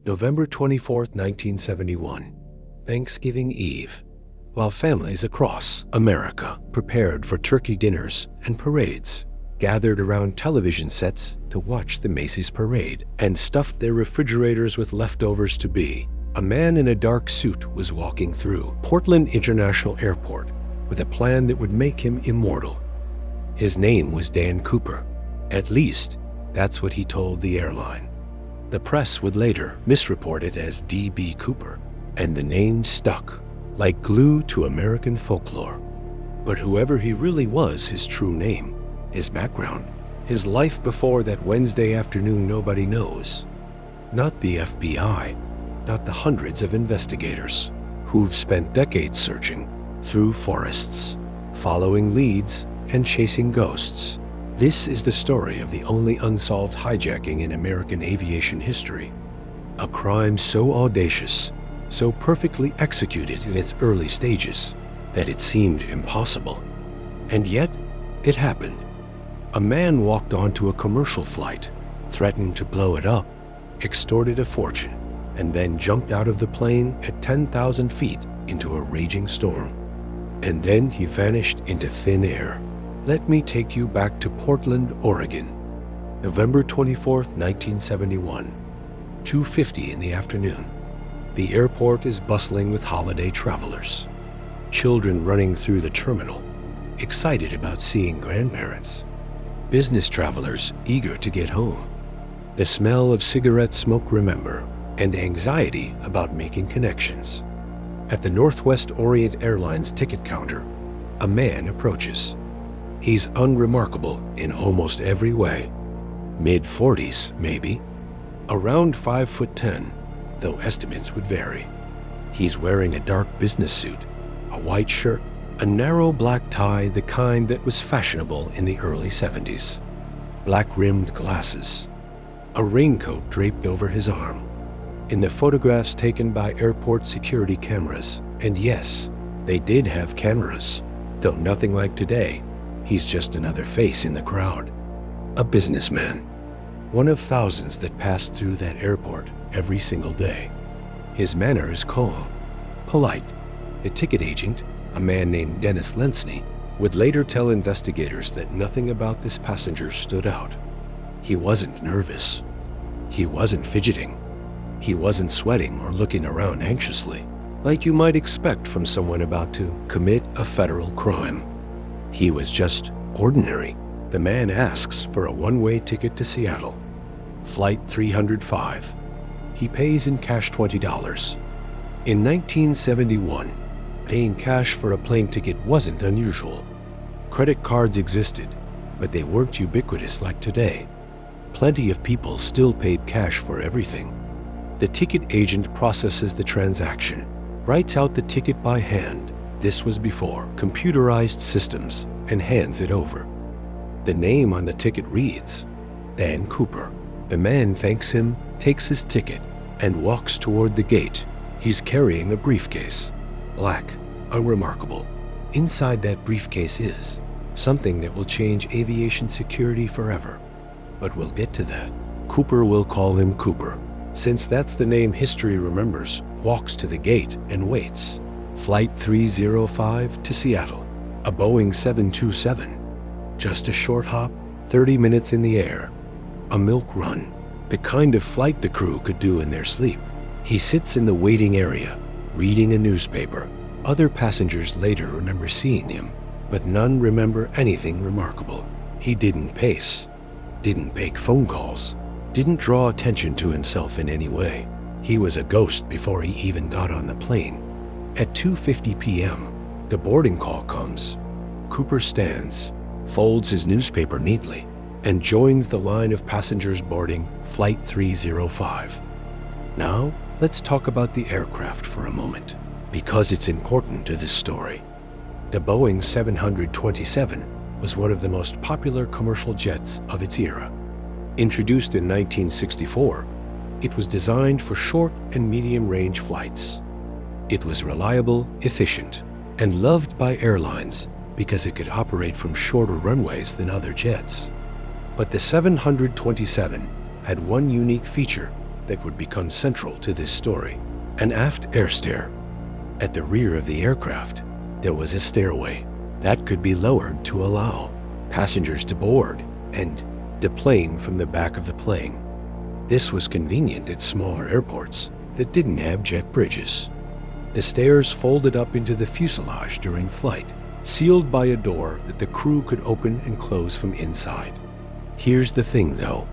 November 24th, 1971, Thanksgiving Eve. While families across America prepared for turkey dinners and parades, gathered around television sets to watch the Macy's parade and stuffed their refrigerators with leftovers to be, a man in a dark suit was walking through Portland International Airport with a plan that would make him immortal. His name was Dan Cooper. At least, that's what he told the airline. The press would later misreport it as D.B. Cooper, and the name stuck like glue to American folklore. But whoever he really was, his true name, his background, his life before that Wednesday afternoon, nobody knows. Not the FBI, not the hundreds of investigators who've spent decades searching through forests, following leads and chasing ghosts. This is the story of the only unsolved hijacking in American aviation history. A crime so audacious, so perfectly executed in its early stages, that it seemed impossible. And yet, it happened. A man walked onto a commercial flight, threatened to blow it up, extorted a fortune, and then jumped out of the plane at 10,000 feet into a raging storm. And then he vanished into thin air. Let me take you back to Portland, Oregon. November 24th, 1971, 2:50 in the afternoon. The airport is bustling with holiday travelers. Children running through the terminal, excited about seeing grandparents. Business travelers eager to get home. The smell of cigarette smoke, remember, and anxiety about making connections. At the Northwest Orient Airlines ticket counter, a man approaches. He's unremarkable in almost every way. Mid-40s, maybe. Around 5'10", though estimates would vary. He's wearing a dark business suit, a white shirt, a narrow black tie, the kind that was fashionable in the early 70s. Black-rimmed glasses. A raincoat draped over his arm. In the photographs taken by airport security cameras, and yes, they did have cameras, though nothing like today, he's just another face in the crowd. A businessman. One of thousands that pass through that airport every single day. His manner is calm, polite. The ticket agent, a man named Dennis Lensley, would later tell investigators that nothing about this passenger stood out. He wasn't nervous. He wasn't fidgeting. He wasn't sweating or looking around anxiously, like you might expect from someone about to commit a federal crime. He was just ordinary. The man asks for a one-way ticket to Seattle. Flight 305. He pays in cash $20. In 1971, paying cash for a plane ticket wasn't unusual. Credit cards existed, but they weren't ubiquitous like today. Plenty of people still paid cash for everything. The ticket agent processes the transaction, writes out the ticket by hand. This was before computerized systems, and hands it over. The name on the ticket reads, Dan Cooper. The man thanks him, takes his ticket, and walks toward the gate. He's carrying a briefcase. Black, unremarkable. Inside that briefcase is something that will change aviation security forever. But we'll get to that. Cooper will call him Cooper, since that's the name history remembers, walks to the gate and waits. Flight 305 to Seattle, a Boeing 727. Just a short hop, 30 minutes in the air. A milk run, the kind of flight the crew could do in their sleep. He sits in the waiting area, reading a newspaper. Other passengers later remember seeing him, but none remember anything remarkable. He didn't pace, didn't make phone calls, didn't draw attention to himself in any way. He was a ghost before he even got on the plane. At 2:50 p.m., the boarding call comes. Cooper stands, folds his newspaper neatly, and joins the line of passengers boarding Flight 305. Now, let's talk about the aircraft for a moment, because it's important to this story. The Boeing 727 was one of the most popular commercial jets of its era. Introduced in 1964, it was designed for short and medium-range flights. It was reliable, efficient, and loved by airlines because it could operate from shorter runways than other jets. But the 727 had one unique feature that would become central to this story. An aft air stair. At the rear of the aircraft, there was a stairway that could be lowered to allow passengers to board and deplane from the back of the plane. This was convenient at smaller airports that didn't have jet bridges. The stairs folded up into the fuselage during flight, sealed by a door that the crew could open and close from inside. Here's the thing though,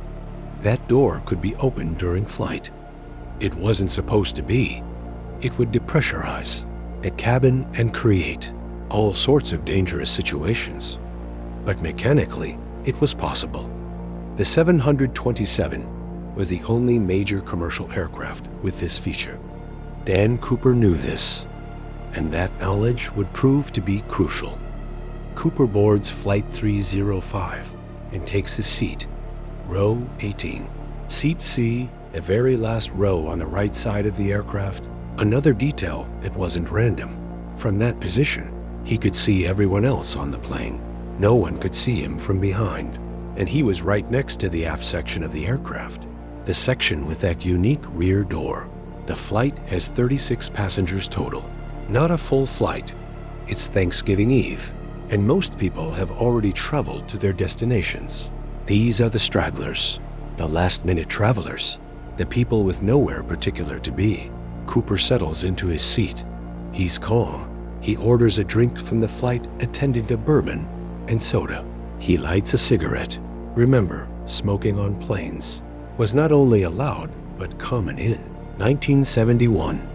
that door could be opened during flight. It wasn't supposed to be. It would depressurize a cabin and create all sorts of dangerous situations. But mechanically, it was possible. The 727 was the only major commercial aircraft with this feature. Dan Cooper knew this, and that knowledge would prove to be crucial. Cooper boards Flight 305 and takes his seat, row 18. Seat C, the very last row on the right side of the aircraft. Another detail that wasn't random. From that position, he could see everyone else on the plane. No one could see him from behind, and he was right next to the aft section of the aircraft, the section with that unique rear door. The flight has 36 passengers total. Not a full flight. It's Thanksgiving Eve, and most people have already traveled to their destinations. These are the stragglers, the last-minute travelers, the people with nowhere particular to be. Cooper settles into his seat. He's calm. He orders a drink from the flight attendant of bourbon and soda. He lights a cigarette. Remember, smoking on planes was not only allowed, but common in 1971.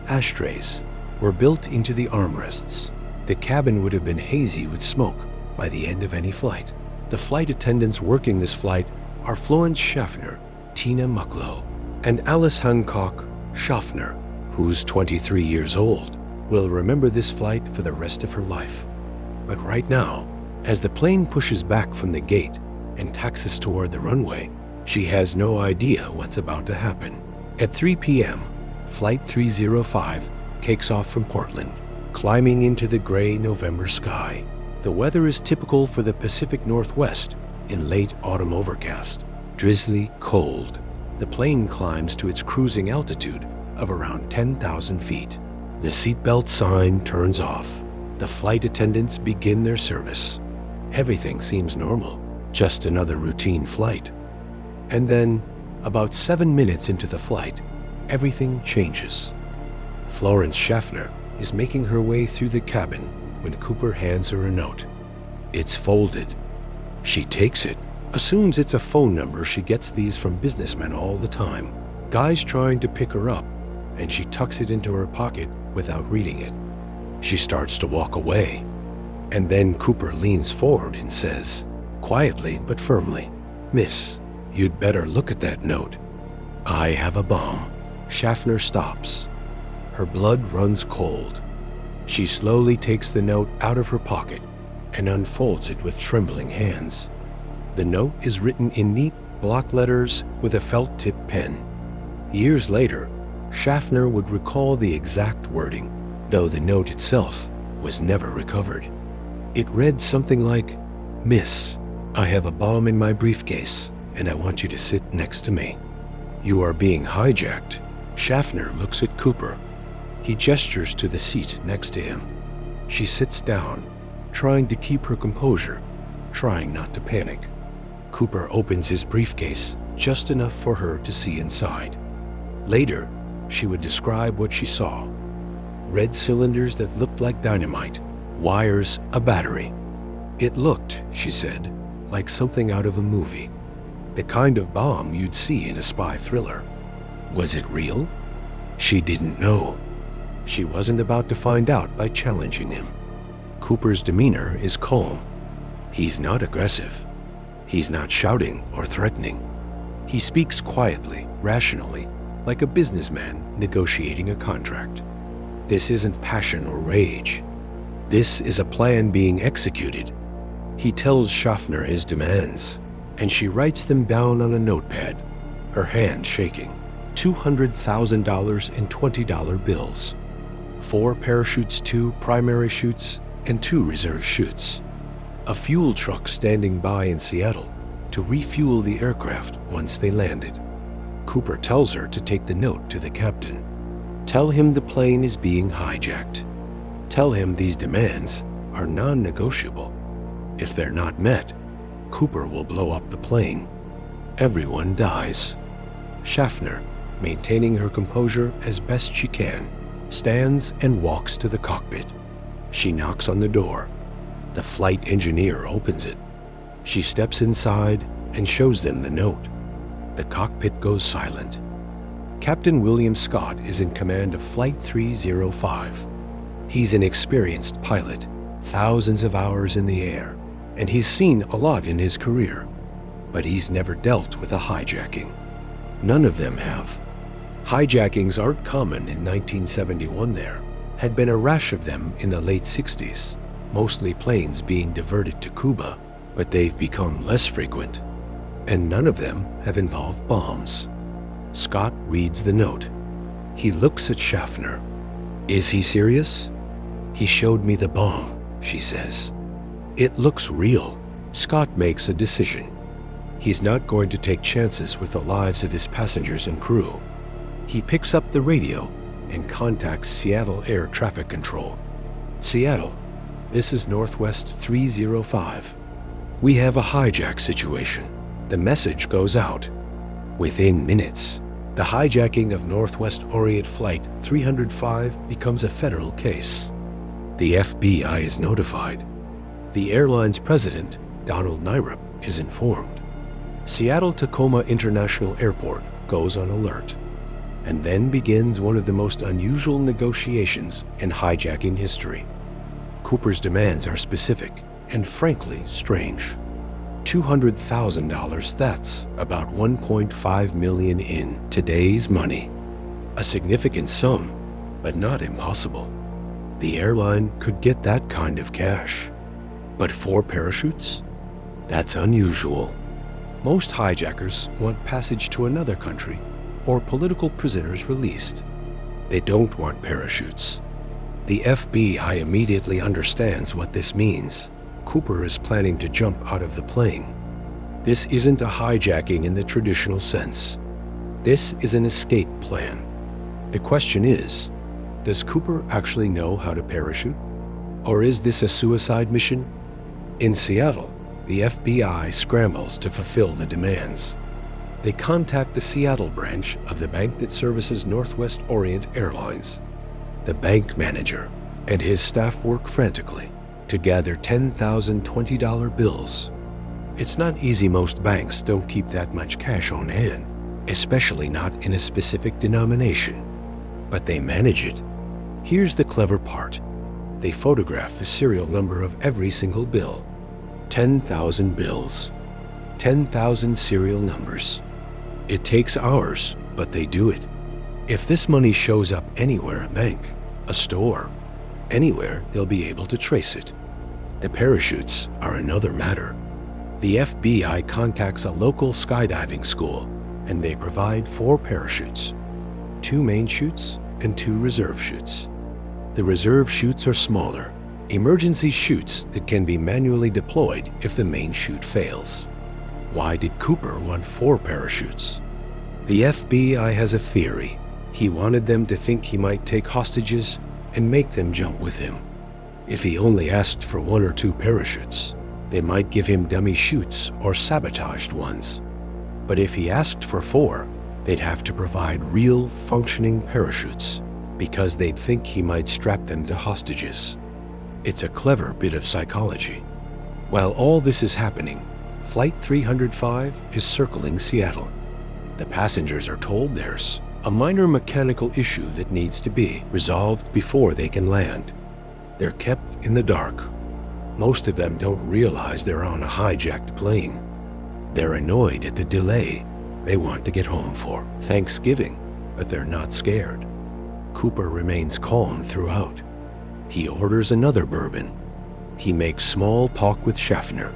Ashtrays were built into the armrests. The cabin would have been hazy with smoke by the end of any flight. The flight attendants working this flight are Florence Schaffner, Tina Mucklow, and Alice Hancock Schaffner, who's 23 years old, will remember this flight for the rest of her life. But right now, as the plane pushes back from the gate and taxis toward the runway, she has no idea what's about to happen. At 3 p.m., Flight 305 takes off from Portland, climbing into the gray November sky. The weather is typical for the Pacific Northwest in late autumn overcast, drizzly, cold. The plane climbs to its cruising altitude of around 10,000 feet. The seatbelt sign turns off. The flight attendants begin their service. Everything seems normal, just another routine flight. And then, about 7 minutes into the flight, everything changes. Florence Schaffner is making her way through the cabin when Cooper hands her a note. It's folded. She takes it, assumes it's a phone number. She gets these from businessmen all the time. Guys trying to pick her up, and she tucks it into her pocket without reading it. She starts to walk away, and then Cooper leans forward and says, quietly but firmly, "Miss, you'd better look at that note. I have a bomb." Schaffner stops. Her blood runs cold. She slowly takes the note out of her pocket and unfolds it with trembling hands. The note is written in neat block letters with a felt-tip pen. Years later, Schaffner would recall the exact wording, though the note itself was never recovered. It read something like, "Miss, I have a bomb in my briefcase, and I want you to sit next to me. You are being hijacked." Schaffner looks at Cooper. He gestures to the seat next to him. She sits down, trying to keep her composure, trying not to panic. Cooper opens his briefcase just enough for her to see inside. Later, she would describe what she saw. Red cylinders that looked like dynamite, wires, a battery. It looked, she said, like something out of a movie. The kind of bomb you'd see in a spy thriller. Was it real? She didn't know. She wasn't about to find out by challenging him. Cooper's demeanor is calm. He's not aggressive. He's not shouting or threatening. He speaks quietly, rationally, like a businessman negotiating a contract. This isn't passion or rage. This is a plan being executed. He tells Schaffner his demands, and she writes them down on a notepad, her hand shaking. $200,000 in $20 bills. 4 parachutes, 2 primary chutes, and 2 reserve chutes. A fuel truck standing by in Seattle to refuel the aircraft once they landed. Cooper tells her to take the note to the captain. Tell him the plane is being hijacked. Tell him these demands are non-negotiable. If they're not met, Cooper will blow up the plane. Everyone dies. Schaffner, maintaining her composure as best she can, stands and walks to the cockpit. She knocks on the door. The flight engineer opens it. She steps inside and shows them the note. The cockpit goes silent. Captain William Scott is in command of Flight 305. He's an experienced pilot, thousands of hours in the air, and he's seen a lot in his career. But he's never dealt with a hijacking. None of them have. Hijackings aren't common in 1971 there. Had been a rash of them in the late 60s, mostly planes being diverted to Cuba, but they've become less frequent. And none of them have involved bombs. Scott reads the note. He looks at Schaffner. Is he serious? He showed me the bomb, she says. It looks real. Scott makes a decision. He's not going to take chances with the lives of his passengers and crew. He picks up the radio and contacts Seattle Air Traffic Control. Seattle, this is Northwest 305. We have a hijack situation. The message goes out. Within minutes, the hijacking of Northwest Orient Flight 305 becomes a federal case. The FBI is notified. The airline's president, Donald Nyrup, is informed. Seattle-Tacoma International Airport goes on alert. And then begins one of the most unusual negotiations in hijacking history. Cooper's demands are specific and frankly strange. $200,000, that's about $1.5 million in today's money. A significant sum, but not impossible. The airline could get that kind of cash. But 4 parachutes? That's unusual. Most hijackers want passage to another country or political prisoners released. They don't want parachutes. The FBI immediately understands what this means. Cooper is planning to jump out of the plane. This isn't a hijacking in the traditional sense. This is an escape plan. The question is, does Cooper actually know how to parachute? Or is this a suicide mission? In Seattle, the FBI scrambles to fulfill the demands. They contact the Seattle branch of the bank that services Northwest Orient Airlines. The bank manager and his staff work frantically to gather 10,000 $20 bills. It's not easy. Most banks don't keep that much cash on hand, especially not in a specific denomination. But they manage it. Here's the clever part. They photograph the serial number of every single bill. 10,000 bills. 10,000 serial numbers. It takes hours, but they do it. If this money shows up anywhere, a bank, a store, anywhere, they'll be able to trace it. The parachutes are another matter. The FBI contacts a local skydiving school, and they provide 4 parachutes, 2 main chutes and 2 reserve chutes. The reserve chutes are smaller, emergency chutes that can be manually deployed if the main chute fails. Why did Cooper want 4 parachutes? The FBI has a theory. He wanted them to think he might take hostages and make them jump with him. If he only asked for 1 or 2 parachutes, they might give him dummy chutes or sabotaged ones. But if he asked for 4, they'd have to provide real, functioning parachutes because they'd think he might strap them to hostages. It's a clever bit of psychology. While all this is happening, Flight 305 is circling Seattle. The passengers are told there's a minor mechanical issue that needs to be resolved before they can land. They're kept in the dark. Most of them don't realize they're on a hijacked plane. They're annoyed at the delay. They want to get home for Thanksgiving, but they're not scared. Cooper remains calm throughout. He orders another bourbon. He makes small talk with Schaffner.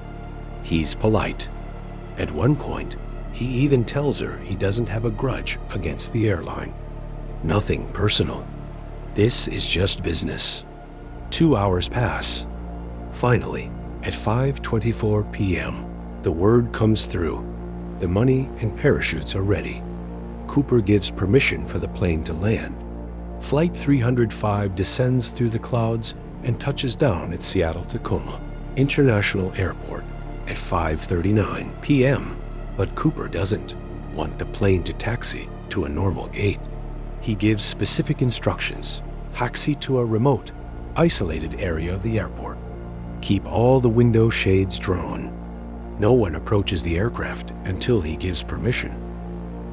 He's polite. At one point, he even tells her he doesn't have a grudge against the airline. Nothing personal. This is just business. 2 hours pass. Finally, at 5:24 p.m., the word comes through. The money and parachutes are ready. Cooper gives permission for the plane to land. Flight 305 descends through the clouds and touches down at Seattle-Tacoma International Airport at 5:39 p.m. But Cooper doesn't want the plane to taxi to a normal gate. He gives specific instructions: taxi to a remote, isolated area of the airport. Keep all the window shades drawn. No one approaches the aircraft until he gives permission.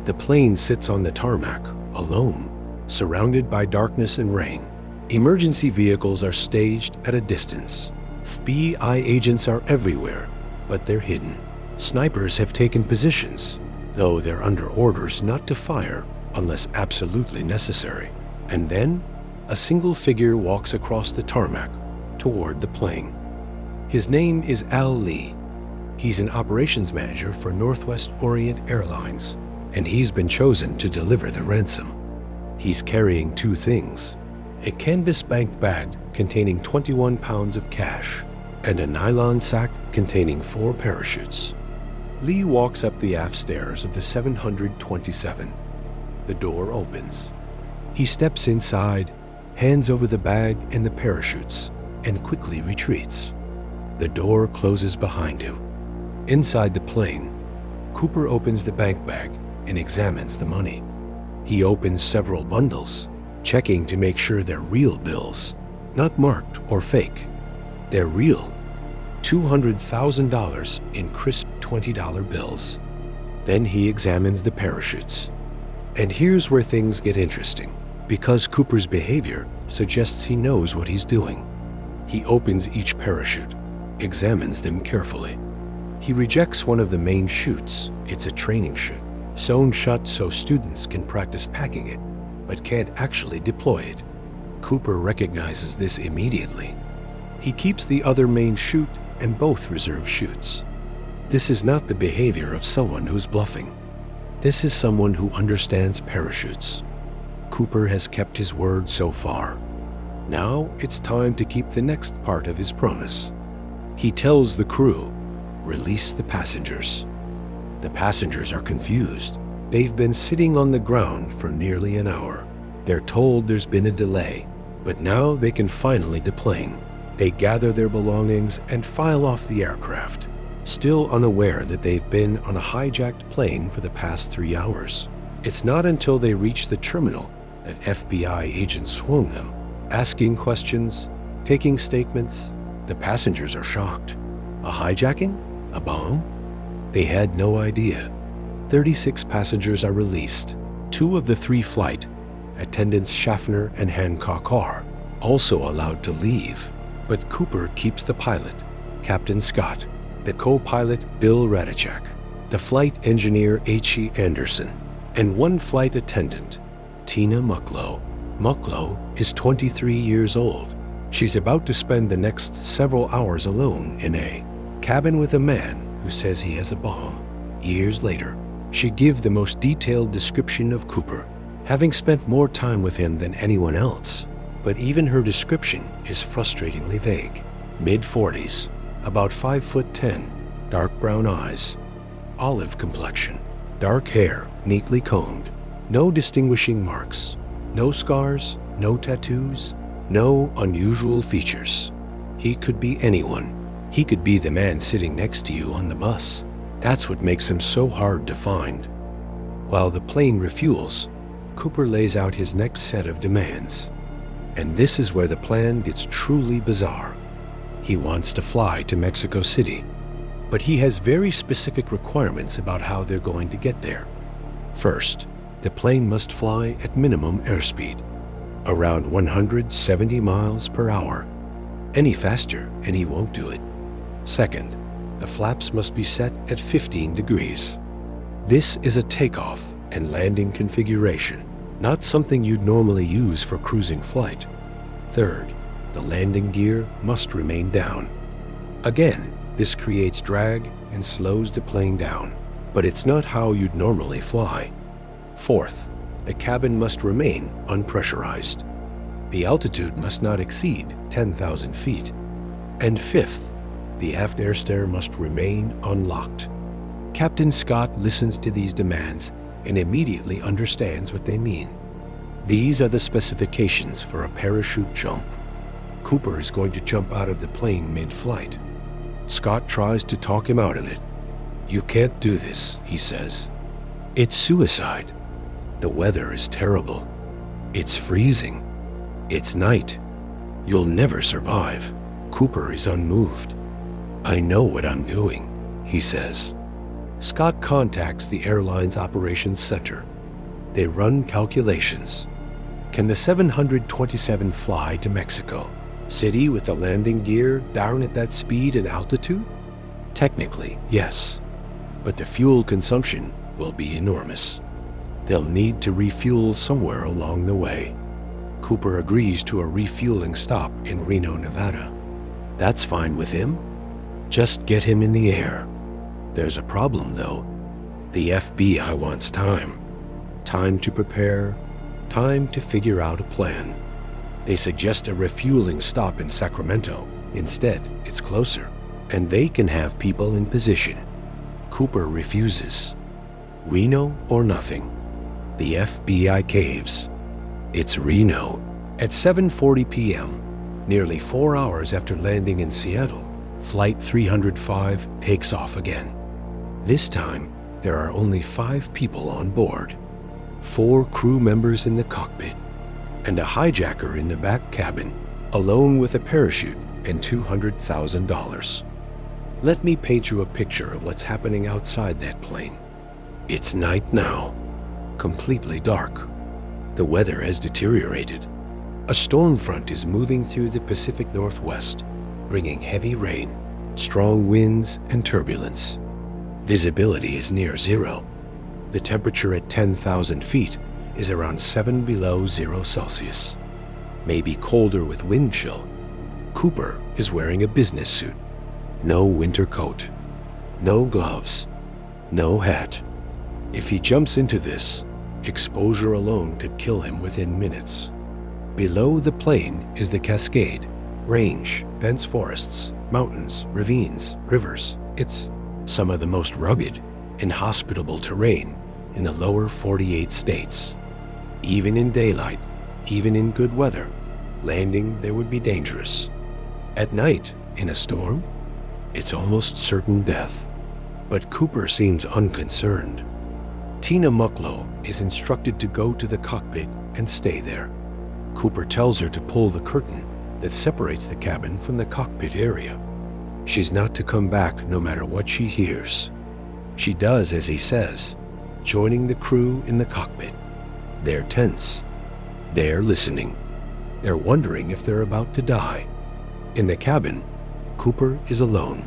The plane sits on the tarmac, alone, surrounded by darkness and rain. Emergency vehicles are staged at a distance. FBI agents are everywhere, but they're hidden. Snipers have taken positions, though they're under orders not to fire unless absolutely necessary. And then, a single figure walks across the tarmac toward the plane. His name is Al Lee. He's an operations manager for Northwest Orient Airlines, and he's been chosen to deliver the ransom. He's carrying two things: a canvas bank bag containing 21 pounds of cash and a nylon sack containing 4 parachutes. Lee walks up the aft stairs of the 727. The door opens. He steps inside, hands over the bag and the parachutes, and quickly retreats. The door closes behind him. Inside the plane, Cooper opens the bank bag and examines the money. He opens several bundles, checking to make sure they're real bills, not marked or fake. They're real. $200,000 in crisp $20 bills. Then he examines the parachutes. And here's where things get interesting, because Cooper's behavior suggests he knows what he's doing. He opens each parachute, examines them carefully. He rejects one of the main chutes. It's a training chute, sewn shut so students can practice packing it, but can't actually deploy it. Cooper recognizes this immediately. He keeps the other main chute and both reserve chutes. This is not the behavior of someone who's bluffing. This is someone who understands parachutes. Cooper has kept his word so far. Now it's time to keep the next part of his promise. He tells the crew, "Release the passengers." The passengers are confused. They've been sitting on the ground for nearly an hour. They're told there's been a delay, but now they can finally deplane. They gather their belongings and file off the aircraft, still unaware that they've been on a hijacked plane for the past 3 hours. It's not until they reach the terminal that FBI agents swoon them, asking questions, taking statements. The passengers are shocked. A hijacking? A bomb? They had no idea. 36 passengers are released. 2 of the 3 flight attendants, Schaffner and Hancock, are also allowed to leave. But Cooper keeps the pilot, Captain Scott, the co-pilot, Bill Radachak, the flight engineer, H.E. Anderson, and 1 flight attendant, Tina Mucklow. Mucklow is 23 years old. She's about to spend the next several hours alone in a cabin with a man who says he has a bomb. Years later, she gives the most detailed description of Cooper, having spent more time with him than anyone else. But even her description is frustratingly vague. Mid-40s, about 5'10", dark brown eyes, olive complexion, dark hair neatly combed, no distinguishing marks, no scars, no tattoos, no unusual features. He could be anyone. He could be the man sitting next to you on the bus. That's what makes him so hard to find. While the plane refuels, Cooper lays out his next set of demands. And this is where the plan gets truly bizarre. He wants to fly to Mexico City, but he has very specific requirements about how they're going to get there. First, the plane must fly at minimum airspeed, around 170 miles per hour. Any faster and he won't do it. Second, the flaps must be set at 15 degrees. This is a takeoff and landing configuration, not something you'd normally use for cruising flight. Third, the landing gear must remain down. Again, this creates drag and slows the plane down, but it's not how you'd normally fly. Fourth, the cabin must remain unpressurized. The altitude must not exceed 10,000 feet. And fifth, the aft air stair must remain unlocked. Captain Scott listens to these demands and immediately understands what they mean. These are the specifications for a parachute jump. Cooper is going to jump out of the plane mid-flight. Scott tries to talk him out of it. "You can't do this," he says. "It's suicide. The weather is terrible. It's freezing. It's night. You'll never survive." Cooper is unmoved. "I know what I'm doing," he says. Scott contacts the airline's operations center. They run calculations. Can the 727 fly to Mexico City with the landing gear down at that speed and altitude? Technically, yes, but the fuel consumption will be enormous. They'll need to refuel somewhere along the way. Cooper agrees to a refueling stop in Reno, Nevada. That's fine with him. Just get him in the air. There's a problem, though. The FBI wants time. Time to prepare, time to figure out a plan. They suggest a refueling stop in Sacramento. Instead, it's closer, and they can have people in position. Cooper refuses. Reno or nothing. The FBI caves. It's Reno. At 7:40 p.m., nearly 4 hours after landing in Seattle, Flight 305 takes off again. This time, there are only 5 people on board. 4 crew members in the cockpit, and a hijacker in the back cabin, alone with a parachute and $200,000. Let me paint you a picture of what's happening outside that plane. It's night now, completely dark. The weather has deteriorated. A storm front is moving through the Pacific Northwest, bringing heavy rain, strong winds, and turbulence. Visibility is near zero. The temperature at 10,000 feet is around 7 below 0 Celsius. Maybe colder with wind chill. Cooper is wearing a business suit. No winter coat. No gloves. No hat. If he jumps into this, exposure alone could kill him within minutes. Below the plane is the Cascade, range, dense forests, mountains, ravines, rivers. It's some of the most rugged, inhospitable terrain in the lower 48 states. Even in daylight, even in good weather, landing there would be dangerous. At night, in a storm, it's almost certain death. But Cooper seems unconcerned. Tina Mucklow is instructed to go to the cockpit and stay there. Cooper tells her to pull the curtain that separates the cabin from the cockpit area. She's not to come back no matter what she hears. She does as he says, joining the crew in the cockpit. They're tense. They're listening. They're wondering if they're about to die. In the cabin, Cooper is alone.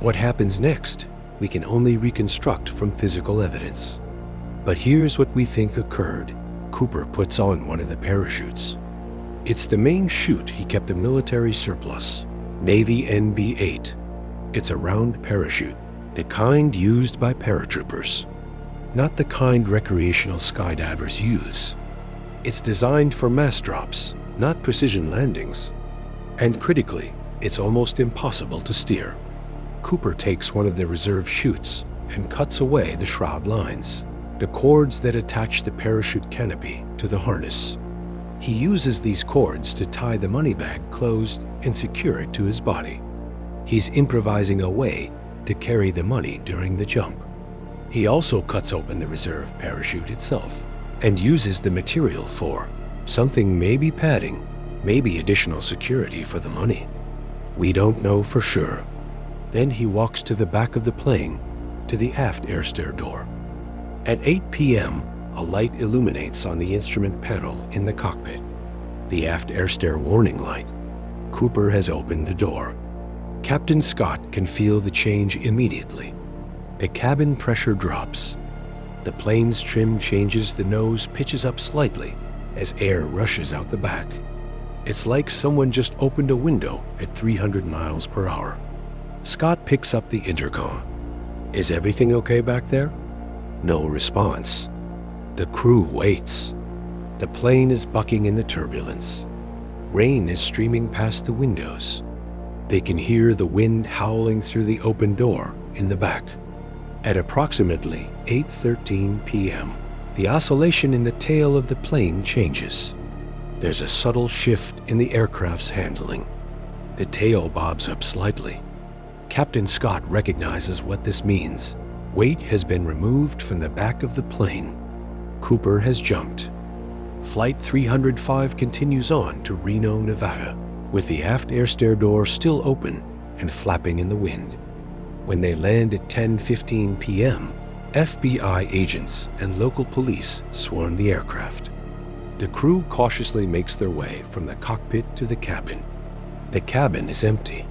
What happens next, we can only reconstruct from physical evidence. But here's what we think occurred. Cooper puts on one of the parachutes. It's the main chute he kept a military surplus, Navy NB-8. It's a round parachute, the kind used by paratroopers, not the kind recreational skydivers use. It's designed for mass drops, not precision landings. And critically, it's almost impossible to steer. Cooper takes one of the reserve chutes and cuts away the shroud lines, the cords that attach the parachute canopy to the harness. He uses these cords to tie the money bag closed and secure it to his body. He's improvising a way to carry the money during the jump. He also cuts open the reserve parachute itself and uses the material for something, maybe padding, maybe additional security for the money. We don't know for sure. Then he walks to the back of the plane, to the aft airstair door. At 8 p.m., a light illuminates on the instrument panel in the cockpit. The aft airstair warning light. Cooper has opened the door. Captain Scott can feel the change immediately. The cabin pressure drops. The plane's trim changes, the nose pitches up slightly as air rushes out the back. It's like someone just opened a window at 300 miles per hour. Scott picks up the intercom. Is everything okay back there? No response. The crew waits. The plane is bucking in the turbulence. Rain is streaming past the windows. They can hear the wind howling through the open door in the back. At approximately 8:13 p.m., the oscillation in the tail of the plane changes. There's a subtle shift in the aircraft's handling. The tail bobs up slightly. Captain Scott recognizes what this means. Weight has been removed from the back of the plane. Cooper has jumped. Flight 305 continues on to Reno, Nevada, with the aft air stair door still open and flapping in the wind. When they land at 10:15 p.m., FBI agents and local police swarm the aircraft. The crew cautiously makes their way from the cockpit to the cabin. The cabin is empty.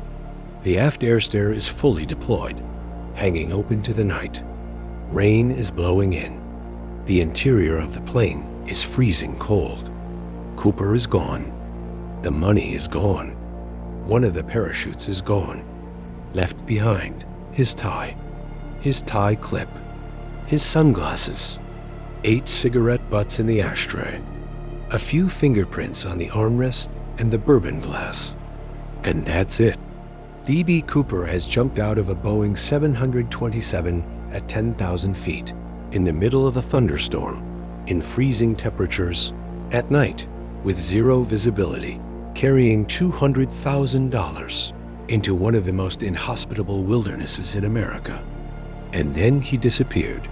The aft air stair is fully deployed, hanging open to the night. Rain is blowing in. The interior of the plane is freezing cold. Cooper is gone. The money is gone. One of the parachutes is gone. Left behind, his tie clip, his sunglasses, 8 cigarette butts in the ashtray, a few fingerprints on the armrest and the bourbon glass. And that's it. D.B. Cooper has jumped out of a Boeing 727 at 10,000 feet, in the middle of a thunderstorm, in freezing temperatures, at night, with zero visibility, carrying $200,000 into one of the most inhospitable wildernesses in America. And then he disappeared.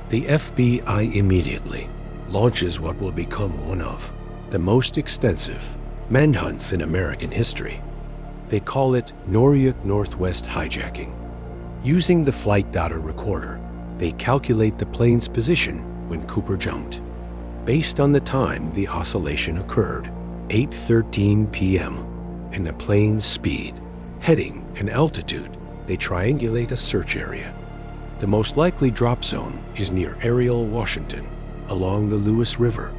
The FBI immediately launches what will become one of the most extensive manhunts in American history. They call it Northwest hijacking. Using the flight data recorder, they calculate the plane's position when Cooper jumped. Based on the time the oscillation occurred, 8:13 p.m., and the plane's speed, heading, and altitude, they triangulate a search area. The most likely drop zone is near Ariel, Washington, along the Lewis River.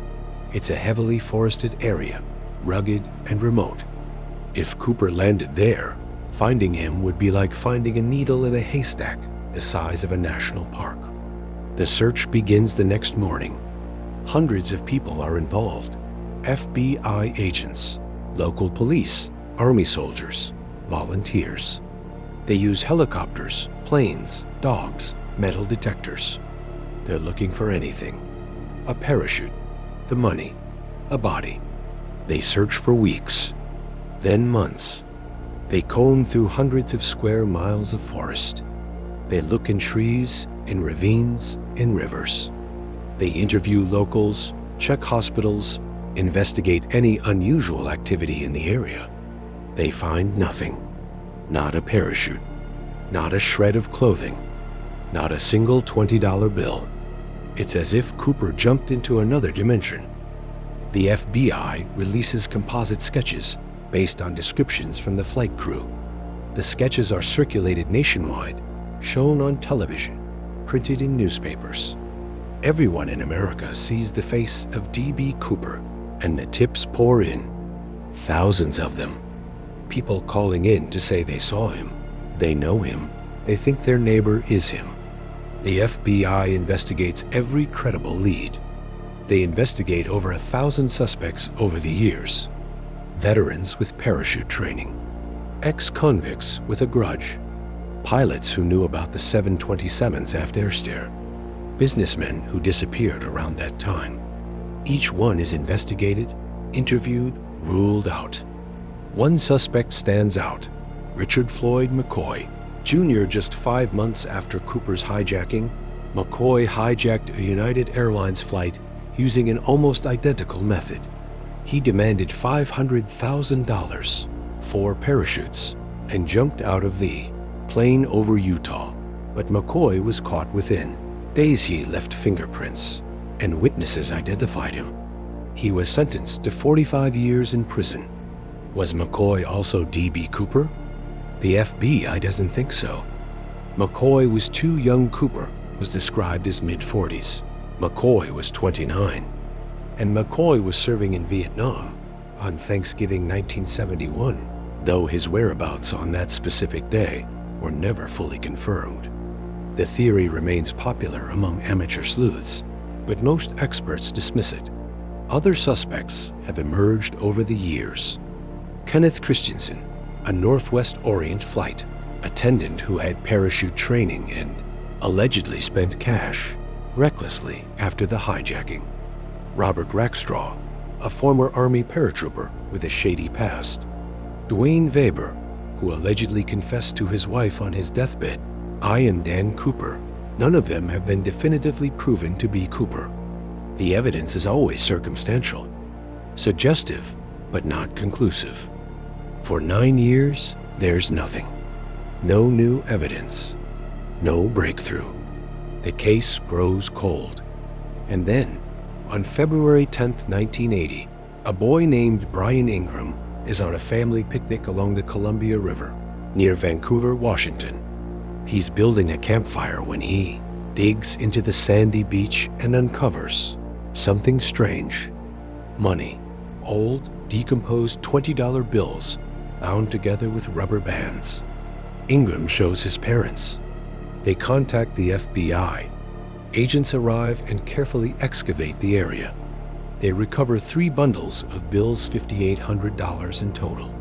It's a heavily forested area, rugged and remote. If Cooper landed there, finding him would be like finding a needle in a haystack the size of a national park. The search begins the next morning. Hundreds of people are involved. FBI agents, local police, Army soldiers, volunteers. They use helicopters, planes, dogs, metal detectors. They're looking for anything. A parachute, the money, a body. They search for weeks, then months. They comb through hundreds of square miles of forest. They look in trees, in ravines, in rivers. They interview locals, check hospitals, investigate any unusual activity in the area. They find nothing. Not a parachute, not a shred of clothing, not a single $20 bill. It's as if Cooper jumped into another dimension. The FBI releases composite sketches based on descriptions from the flight crew. The sketches are circulated nationwide, shown on television, printed in newspapers. Everyone in America sees the face of D.B. Cooper, and the tips pour in. Thousands of them. People calling in to say they saw him, they know him, they think their neighbor is him. The FBI investigates every credible lead. They investigate over 1,000 suspects over the years. Veterans with parachute training, ex-convicts with a grudge, pilots who knew about the 727's aft air stair, businessmen who disappeared around that time. Each one is investigated, interviewed, ruled out. One suspect stands out, Richard Floyd McCoy, Jr. Just 5 months after Cooper's hijacking, McCoy hijacked a United Airlines flight using an almost identical method. He demanded $500,000, 4 parachutes, and jumped out of the plane over Utah. But McCoy was caught within. Days he left fingerprints, and witnesses identified him. He was sentenced to 45 years in prison. Was McCoy also D.B. Cooper? The FBI doesn't think so. McCoy was too young. Cooper was described as mid-40s. McCoy was 29. And McCoy was serving in Vietnam on Thanksgiving 1971, though his whereabouts on that specific day were never fully confirmed. The theory remains popular among amateur sleuths, but most experts dismiss it. Other suspects have emerged over the years. Kenneth Christensen, a Northwest Orient Flight attendant who had parachute training, and allegedly spent cash recklessly after the hijacking. Robert Rackstraw, a former Army paratrooper with a shady past. Dwayne Weber, who allegedly confessed to his wife on his deathbed. And Dan Cooper. None of them have been definitively proven to be Cooper. The evidence is always circumstantial, suggestive, but not conclusive. For 9 years, there's nothing. No new evidence. No breakthrough. The case grows cold. And then, on February 10, 1980, a boy named Brian Ingram is on a family picnic along the Columbia River near Vancouver, Washington. He's building a campfire when he digs into the sandy beach and uncovers something strange. Money. Old, decomposed $20 bills bound together with rubber bands. Ingram shows his parents. They contact the FBI. Agents arrive and carefully excavate the area. They recover 3 bundles of bills, $5,800 in total.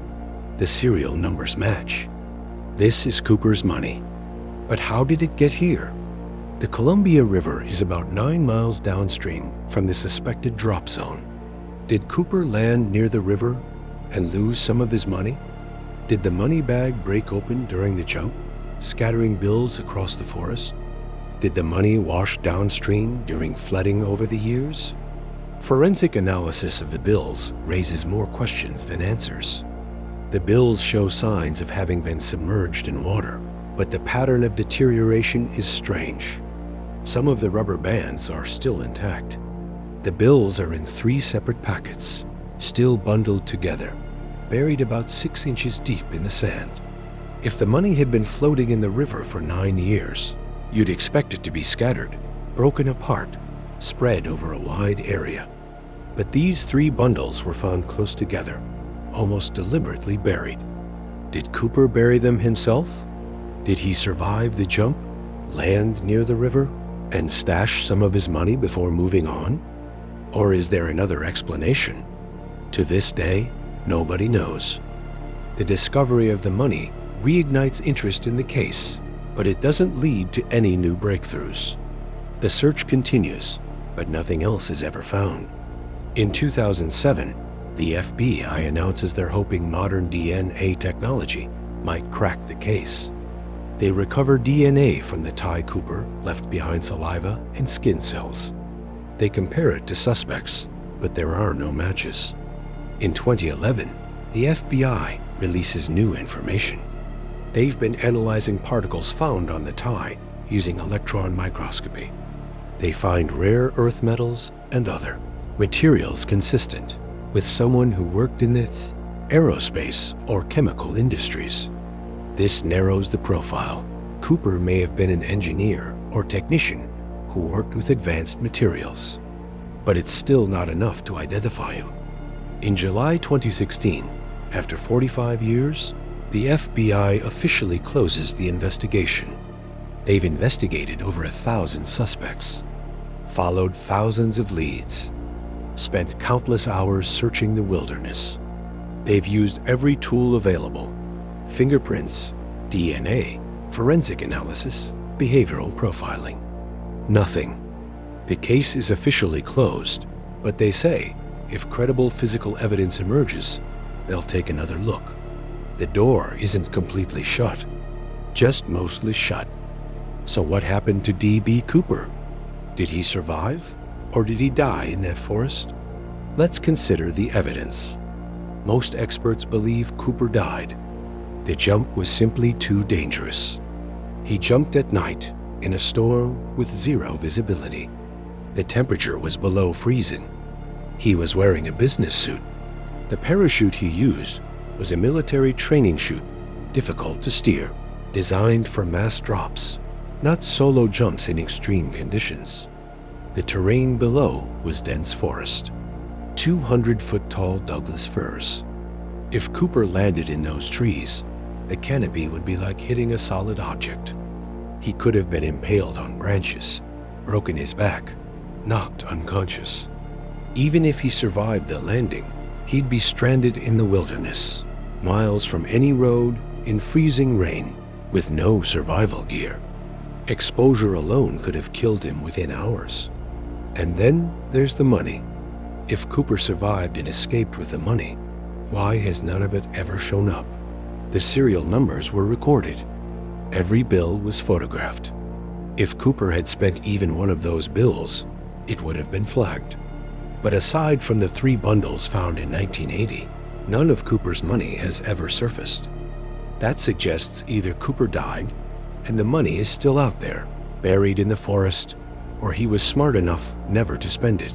The serial numbers match. This is Cooper's money. But how did it get here? The Columbia River is about 9 miles downstream from the suspected drop zone. Did Cooper land near the river and lose some of his money? Did the money bag break open during the jump, scattering bills across the forest? Did the money wash downstream during flooding over the years? Forensic analysis of the bills raises more questions than answers. The bills show signs of having been submerged in water, but the pattern of deterioration is strange. Some of the rubber bands are still intact. The bills are in 3 separate packets, still bundled together, buried about 6 inches deep in the sand. If the money had been floating in the river for 9 years, you'd expect it to be scattered, broken apart, spread over a wide area. But these 3 bundles were found close together, almost deliberately buried. Did Cooper bury them himself? Did he survive the jump, land near the river, and stash some of his money before moving on? Or is there another explanation? To this day, nobody knows. The discovery of the money reignites interest in the case, but it doesn't lead to any new breakthroughs. The search continues, but nothing else is ever found. In 2007, the FBI announces they're hoping modern DNA technology might crack the case. They recover DNA from the Ty Cooper left behind saliva and skin cells. They compare it to suspects, but there are no matches. In 2011, the FBI releases new information. They've been analyzing particles found on the Ty using electron microscopy. They find rare earth metals and other materials consistent with someone who worked in the aerospace or chemical industries. This narrows the profile. Cooper may have been an engineer or technician who worked with advanced materials, but it's still not enough to identify him. In July 2016, after 45 years, the FBI officially closes the investigation. They've investigated over 1,000 suspects, followed thousands of leads, spent countless hours searching the wilderness. They've used every tool available: fingerprints, DNA, forensic analysis, behavioral profiling. Nothing. The case is officially closed, but they say if credible physical evidence emerges, they'll take another look. The door isn't completely shut, just mostly shut. So what happened to D.B. Cooper? Did he survive, or did he die in that forest? Let's consider the evidence. Most experts believe Cooper died. The jump was simply too dangerous. He jumped at night in a storm with 0 visibility. The temperature was below freezing. He was wearing a business suit. The parachute he used was a military training chute, difficult to steer, designed for mass drops, not solo jumps in extreme conditions. The terrain below was dense forest, 200-foot-tall Douglas firs. If Cooper landed in those trees, the canopy would be like hitting a solid object. He could have been impaled on branches, broken his back, knocked unconscious. Even if he survived the landing, he'd be stranded in the wilderness, miles from any road, in freezing rain, with no survival gear. Exposure alone could have killed him within hours. And then there's the money. If Cooper survived and escaped with the money, why has none of it ever shown up? The serial numbers were recorded. Every bill was photographed. If Cooper had spent even one of those bills, it would have been flagged. But aside from the 3 bundles found in 1980, none of Cooper's money has ever surfaced. That suggests either Cooper died and the money is still out there, buried in the forest, or he was smart enough never to spend it.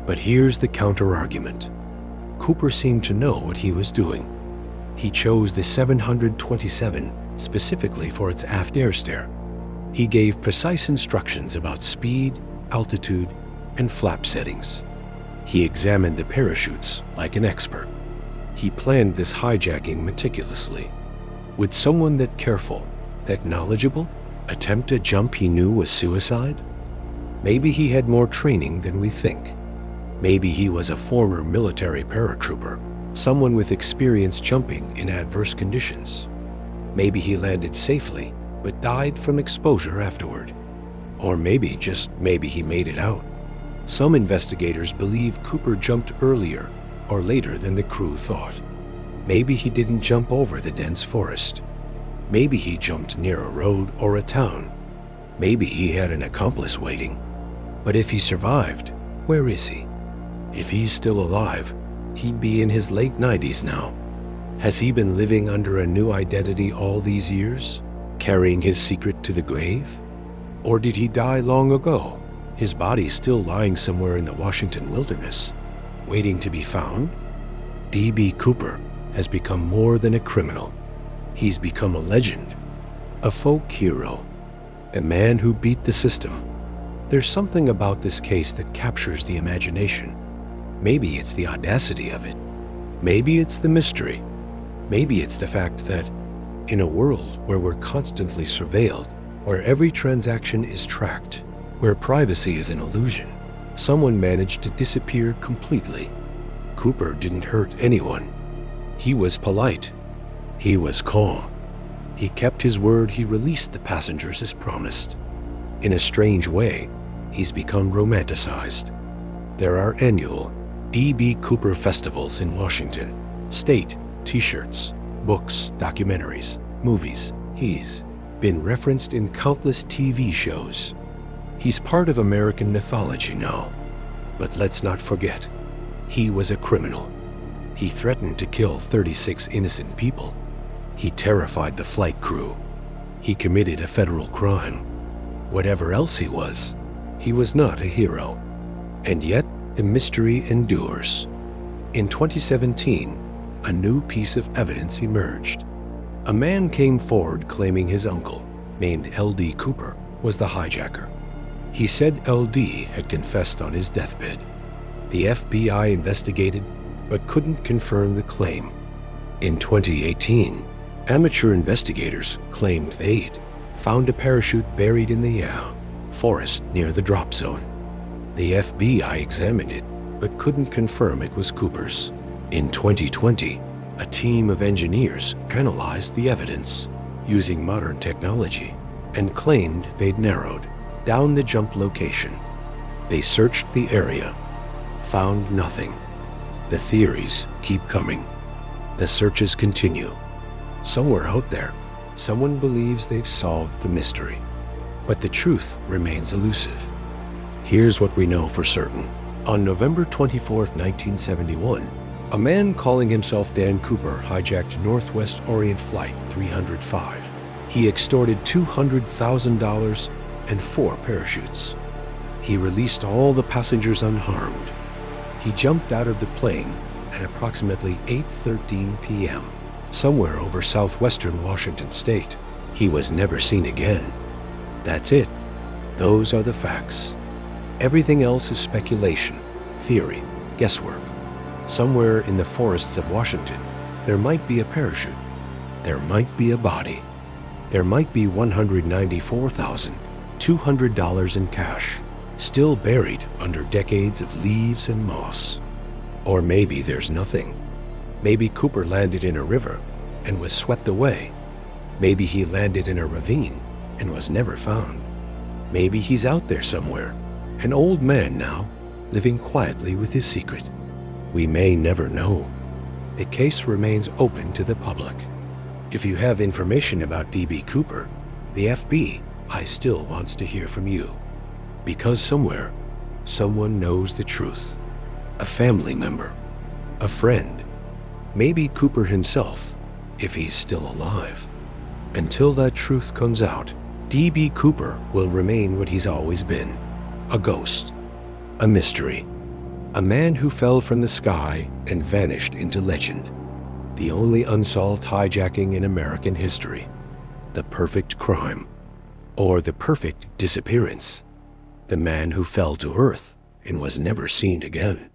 But here's the counter-argument. Cooper seemed to know what he was doing. He chose the 727 specifically for its aft air stair. He gave precise instructions about speed, altitude, and flap settings. He examined the parachutes like an expert. He planned this hijacking meticulously. Would someone that careful, that knowledgeable, attempt a jump he knew was suicide? Maybe he had more training than we think. Maybe he was a former military paratrooper, someone with experience jumping in adverse conditions. Maybe he landed safely, but died from exposure afterward. Or maybe, just maybe, he made it out. Some investigators believe Cooper jumped earlier or later than the crew thought. Maybe he didn't jump over the dense forest. Maybe he jumped near a road or a town. Maybe he had an accomplice waiting. But if he survived, where is he? If he's still alive, he'd be in his late 90s now. Has he been living under a new identity all these years, carrying his secret to the grave? Or did he die long ago, his body still lying somewhere in the Washington wilderness, waiting to be found? D.B. Cooper has become more than a criminal. He's become a legend, a folk hero, a man who beat the system. There's something about this case that captures the imagination. Maybe it's the audacity of it. Maybe it's the mystery. Maybe it's the fact that, in a world where we're constantly surveilled, where every transaction is tracked, where privacy is an illusion, someone managed to disappear completely. Cooper didn't hurt anyone. He was polite. He was calm. He kept his word. He released the passengers as promised. In a strange way, he's become romanticized. There are annual D.B. Cooper festivals in Washington. State, t-shirts, books, documentaries, movies. He's been referenced in countless TV shows. He's part of American mythology now. But let's not forget, he was a criminal. He threatened to kill 36 innocent people. He terrified the flight crew. He committed a federal crime. Whatever else he was not a hero. And yet, the mystery endures. In 2017, a new piece of evidence emerged. A man came forward claiming his uncle, named L.D. Cooper, was the hijacker. He said L.D. had confessed on his deathbed. The FBI investigated, but couldn't confirm the claim. In 2018, amateur investigators claimed they'd found a parachute buried in the forest near the drop zone. The FBI examined it, but couldn't confirm it was Cooper's. In 2020, a team of engineers analyzed the evidence using modern technology and claimed they'd narrowed down the jump location. They searched the area, found nothing. The theories keep coming. The searches continue. Somewhere out there, someone believes they've solved the mystery. But the truth remains elusive. Here's what we know for certain. On November 24, 1971, a man calling himself Dan Cooper hijacked Northwest Orient Flight 305. He extorted $200,000 and 4 parachutes. He released all the passengers unharmed. He jumped out of the plane at approximately 8:13 p.m., somewhere over southwestern Washington state. He was never seen again. That's it. Those are the facts. Everything else is speculation, theory, guesswork. Somewhere in the forests of Washington, there might be a parachute. There might be a body. There might be $194,200 in cash, still buried under decades of leaves and moss. Or maybe there's nothing. Maybe Cooper landed in a river and was swept away. Maybe he landed in a ravine and was never found. Maybe he's out there somewhere, an old man now, living quietly with his secret. We may never know. The case remains open to the public. If you have information about D.B. Cooper, the FBI still wants to hear from you. Because somewhere, someone knows the truth. A family member, a friend, maybe Cooper himself, if he's still alive. Until that truth comes out, D.B. Cooper will remain what he's always been, a ghost, a mystery, a man who fell from the sky and vanished into legend. The only unsolved hijacking in American history. The perfect crime, or the perfect disappearance. The man who fell to earth and was never seen again.